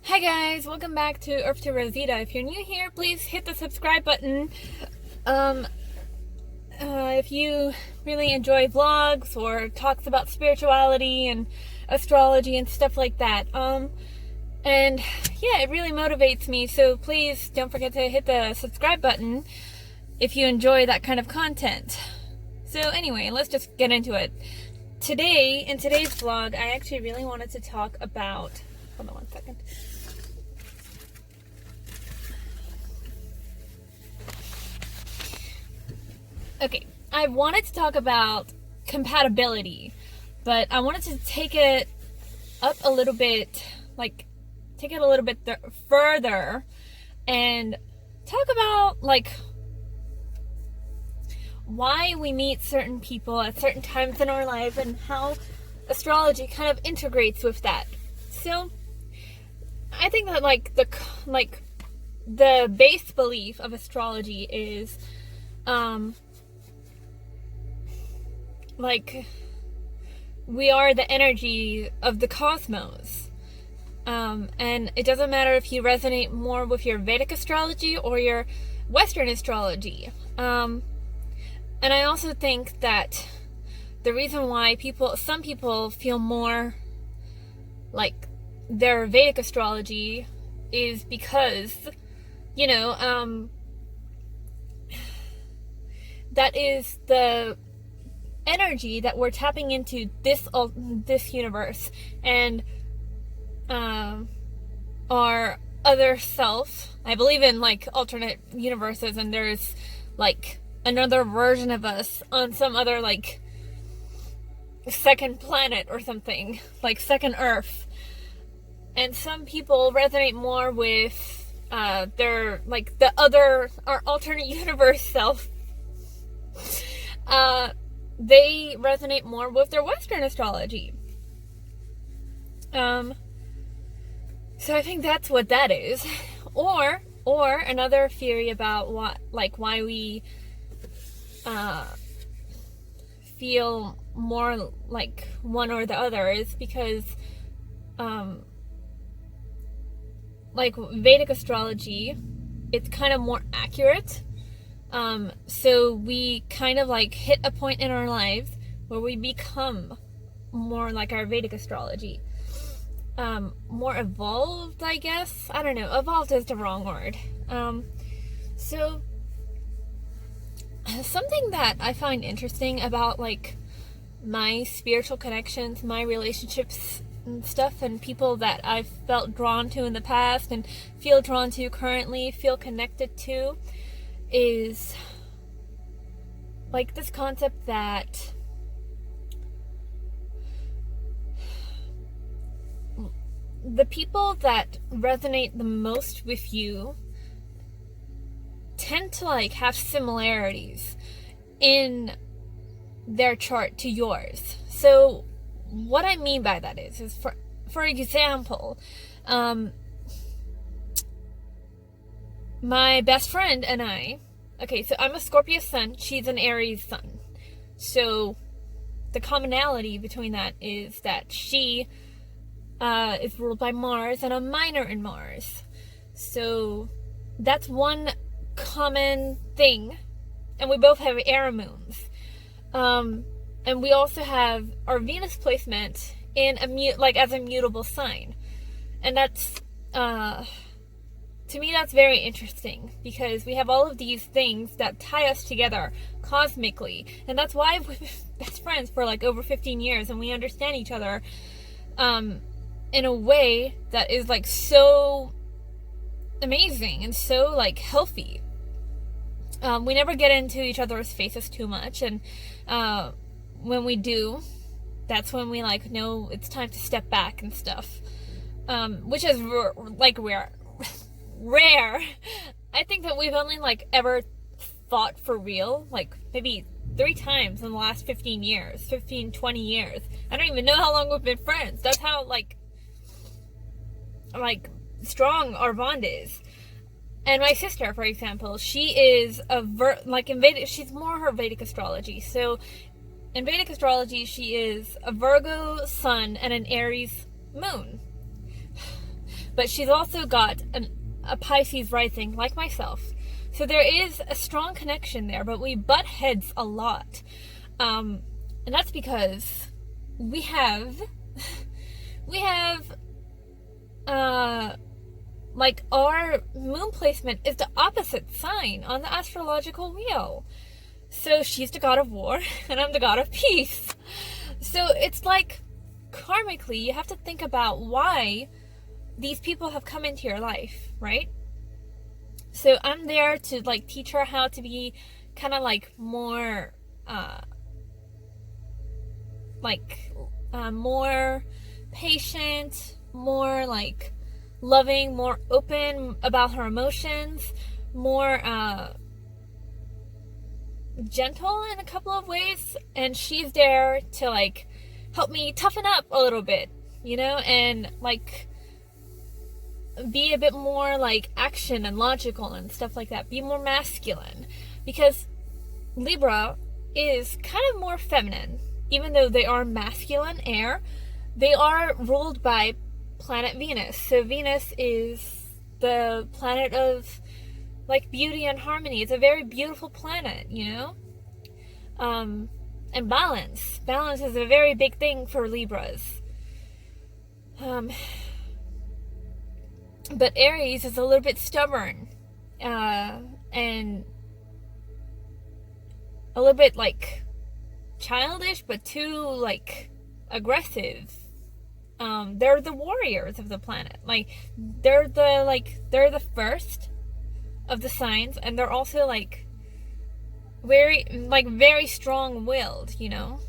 Hi guys, welcome back to Earth to Rosita. If you're new here, please hit the subscribe button. Um, if you really enjoy vlogs or talks about spirituality and astrology and stuff like that. And yeah, it really motivates me, so please don't forget to hit the subscribe button if you enjoy that kind of content. So anyway, let's just get into it. In today's vlog, I actually really wanted to talk about, hold on one second. Okay, I wanted to talk about compatibility, but I wanted to take it up a little bit, take it a little bit further and talk about, why we meet certain people at certain times in our life and how astrology kind of integrates with that. So, I think that, the base belief of astrology is, we are the energy of the cosmos. And it doesn't matter if you resonate more with your Vedic astrology or your Western astrology. And I also think that the reason why some people feel more like their Vedic astrology is because, that is the energy that we're tapping into this universe, and our other self. I believe in alternate universes, and there's another version of us on some other second planet or something, second Earth. And some people resonate more with their our alternate universe self. They resonate more with their Western astrology. So I think that's what that is. Or another theory about why we feel more like one or the other is because Vedic astrology, it's kind of more accurate. So we kind of hit a point in our lives where we become more like our Vedic astrology. More evolved, I guess. I don't know. Evolved is the wrong word. So something that I find interesting about my spiritual connections, my relationships and stuff, and people that I've felt drawn to in the past and feel drawn to currently, feel connected to, is this concept that the people that resonate the most with you tend to have similarities in their chart to yours. So what I mean by that is for example, my best friend and I, so I'm a Scorpio sun, she's an Aries sun. So the commonality between that is that she is ruled by Mars and I'm minor in Mars. So that's one common thing. And we both have air moons. And we also have our Venus placement in as a mutable sign. And that's to me, that's very interesting because we have all of these things that tie us together cosmically. And that's why we've been best friends for over 15 years, and we understand each other in a way that is so amazing and so healthy. We never get into each other's faces too much, and when we do, that's when we know it's time to step back and stuff, which is rare. I think that we've only ever fought for real maybe 3 times in the last 20 years. I don't even know how long we've been friends. That's how strong our bond is. And my sister, for example, she is in Vedic, she's more her Vedic astrology. So in Vedic astrology, she is a Virgo sun and an Aries moon. but she's also got a Pisces rising like myself. So there is a strong connection there, but we butt heads a lot. And that's because we have like our moon placement is the opposite sign on the astrological wheel. So she's the god of war and I'm the god of peace. So it's like karmically you have to think about why these people have come into your life, right? So I'm there to like teach her how to be kind of like more more patient, more like loving, more open about her emotions, more gentle in a couple of ways, and she's there to like help me toughen up a little bit, you know, and like be a bit more like action and logical and stuff like that, be more masculine, because Libra is kind of more feminine. Even though they are masculine air, they are ruled by planet Venus. So Venus is the planet of like beauty and harmony. It's a very beautiful planet, you know? And balance. Balance is a very big thing for Libras. But Aries is a little bit stubborn. And a little bit like childish, but too like aggressive. They're the warriors of the planet. Like they're the first of the signs, and they're also like very strong-willed, you know.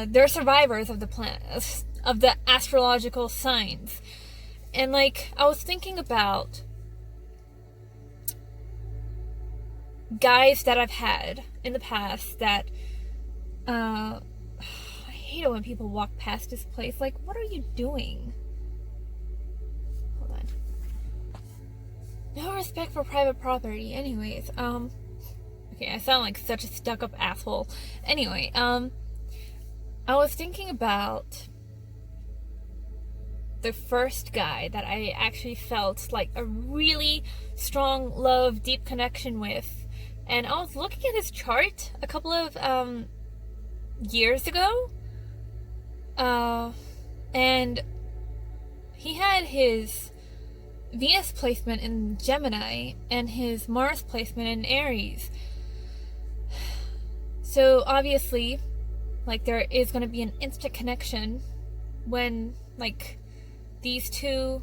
They're survivors of the planet, of the astrological signs. And like I was thinking about guys that I've had in the past that I hate it when people walk past this place. Like, what are you doing? Hold on. No respect for private property. Anyways, okay, I sound like such a stuck-up asshole. Anyway, I was thinking about the first guy that I actually felt like a really strong love, deep connection with. And I was looking at his chart a couple of years ago, and he had his Venus placement in Gemini and his Mars placement in Aries. So obviously, like, there is going to be an instant connection when like these two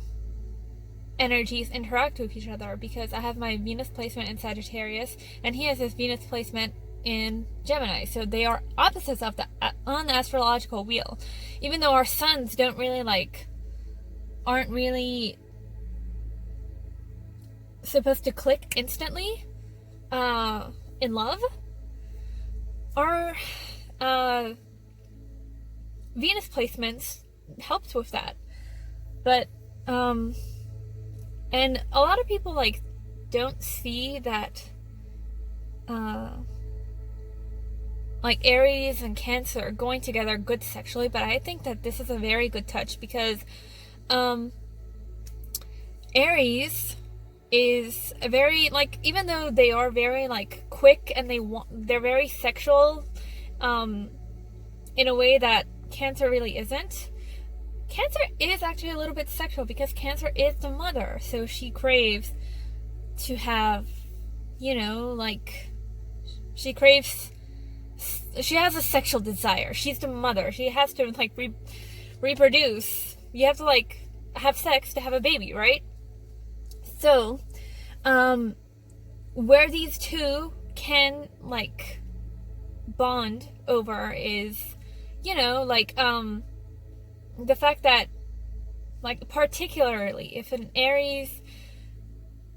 energies interact with each other, because I have my Venus placement in Sagittarius and he has his Venus placement in Gemini. So they are opposites of on the astrological wheel. Even though our suns aren't really supposed to click instantly in love, our Venus placements helps with that. But and a lot of people like don't see that like Aries and Cancer going together good sexually, but I think that this is a very good touch, because Aries is a very, like, even though they are very like quick and they're very sexual in a way that Cancer really isn't. Cancer is actually a little bit sexual, because Cancer is the mother, so she craves to have, you know, like, she has a sexual desire. She's the mother. She has to like reproduce. You have to like have sex to have a baby, right? So, where these two can like bond over is, you know, like the fact that, like, particularly if an Aries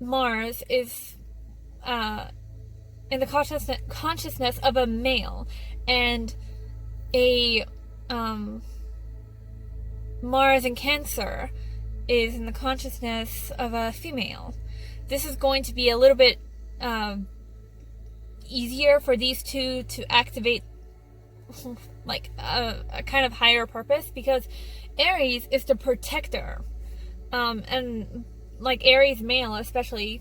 Mars is in the consciousness of a male, and a Mars in Cancer is in the consciousness of a female, this is going to be a little bit easier for these two to activate like a kind of higher purpose, because Aries is the protector And like Aries male especially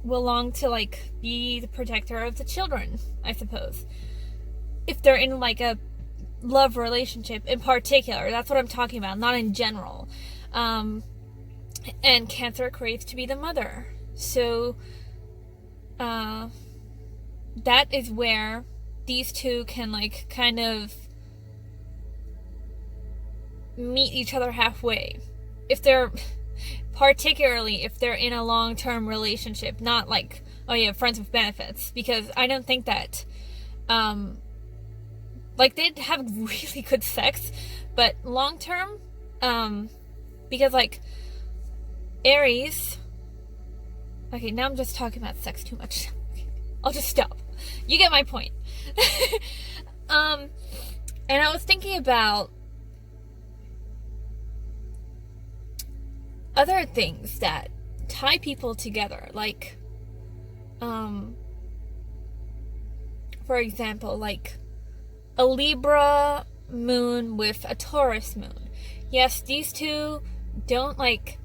will long to like be the protector of the children, I suppose, if they're in like a love relationship in particular. That's what I'm talking about, not in general. And Cancer craves to be the mother, so that is where these two can like kind of meet each other halfway, if they're particularly if they're in a long-term relationship, not like, oh yeah, friends with benefits, because I don't think that like they'd have really good sex, but long-term, because like Aries, okay, now I'm just talking about sex too much. I'll just stop. You get my point. And I was thinking about other things that tie people together, like for example, like a Libra moon with a Taurus moon. Yes, these two don't like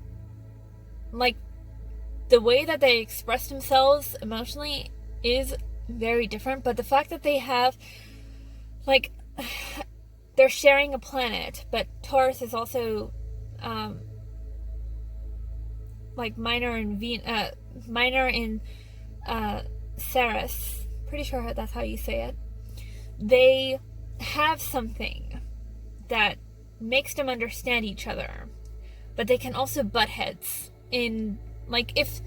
the way that they express themselves emotionally is very different, but the fact that they have like they're sharing a planet, but Taurus is also like minor in Ceres, pretty sure that's how you say it. They have something that makes them understand each other, but they can also butt heads in like, if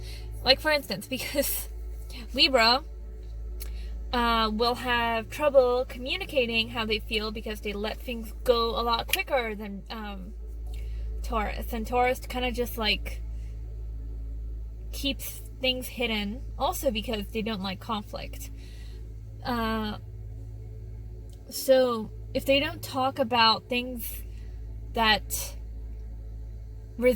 like for instance, because Libra will have trouble communicating how they feel because they let things go a lot quicker than Taurus, and Taurus kind of just like keeps things hidden, also because they don't like conflict. So if they don't talk about things that they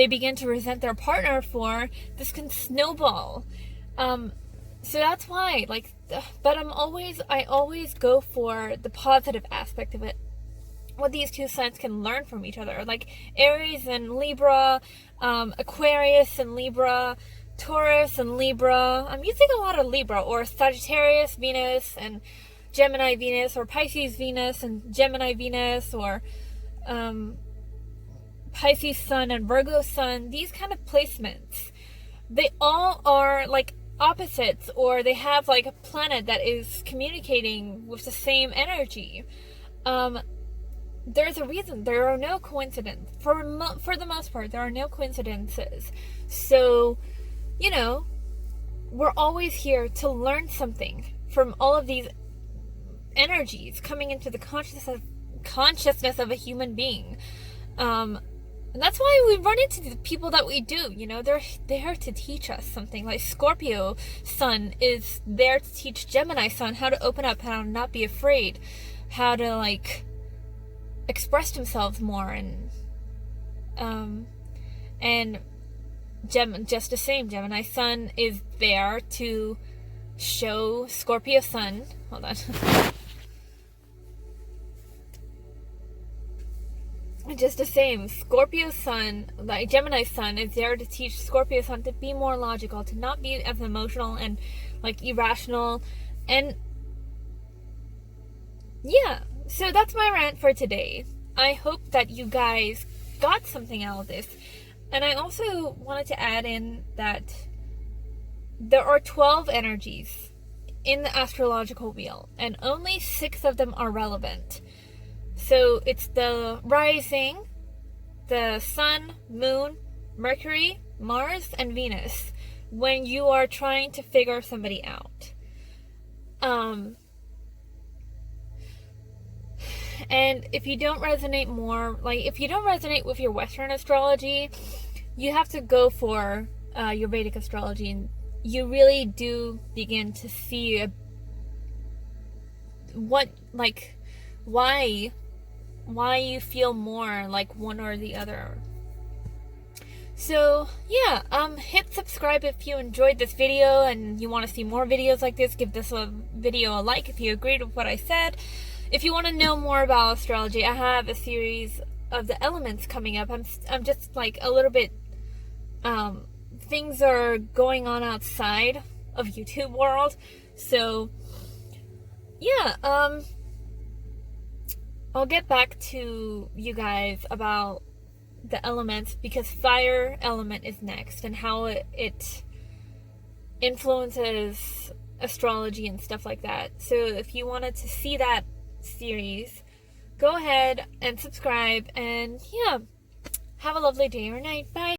begin to resent their partner for, this can snowball. So that's why, like, but I always go for the positive aspect of it, what these two signs can learn from each other, like Aries and Libra, Aquarius and Libra, Taurus and Libra. I'm using a lot of Libra, or Sagittarius Venus and Gemini Venus, or Pisces Venus and Gemini Venus, or Pisces Sun and Virgo Sun. These kind of placements, they all are like opposites, or they have like a planet that is communicating with the same energy. There's a reason. There are no coincidences. For the most part, there are no coincidences. So, you know, we're always here to learn something from all of these energies coming into the consciousness of a human being. And that's why we run into the people that we do. You know, they're there to teach us something. Like Scorpio Sun is there to teach Gemini Sun how to open up, how to not be afraid, how to like express themselves more, and just the same, Gemini Sun is there to show Scorpio Sun. Hold on. Just the same, Scorpio Sun, like Gemini Sun, is there to teach Scorpio Sun to be more logical, to not be as emotional and like irrational. And yeah, so that's my rant for today. I hope that you guys got something out of this. And I also wanted to add in that there are 12 energies in the astrological wheel, and only 6 of them are relevant. So it's the rising, the sun, moon, Mercury, Mars, and Venus when you are trying to figure somebody out. And if you don't resonate with your Western astrology, you have to go for your Vedic astrology, and you really do begin to see why you feel more like one or the other. So yeah, hit subscribe if you enjoyed this video and you want to see more videos like this. Give this video a like if you agreed with what I said. If you want to know more about astrology, I have a series of the elements coming up. I'm just like a little bit, things are going on outside of YouTube world. So yeah, I'll get back to you guys about the elements, because fire element is next, and how it influences astrology and stuff like that. So if you wanted to see that series, go ahead and subscribe, and yeah, have a lovely day or night. Bye.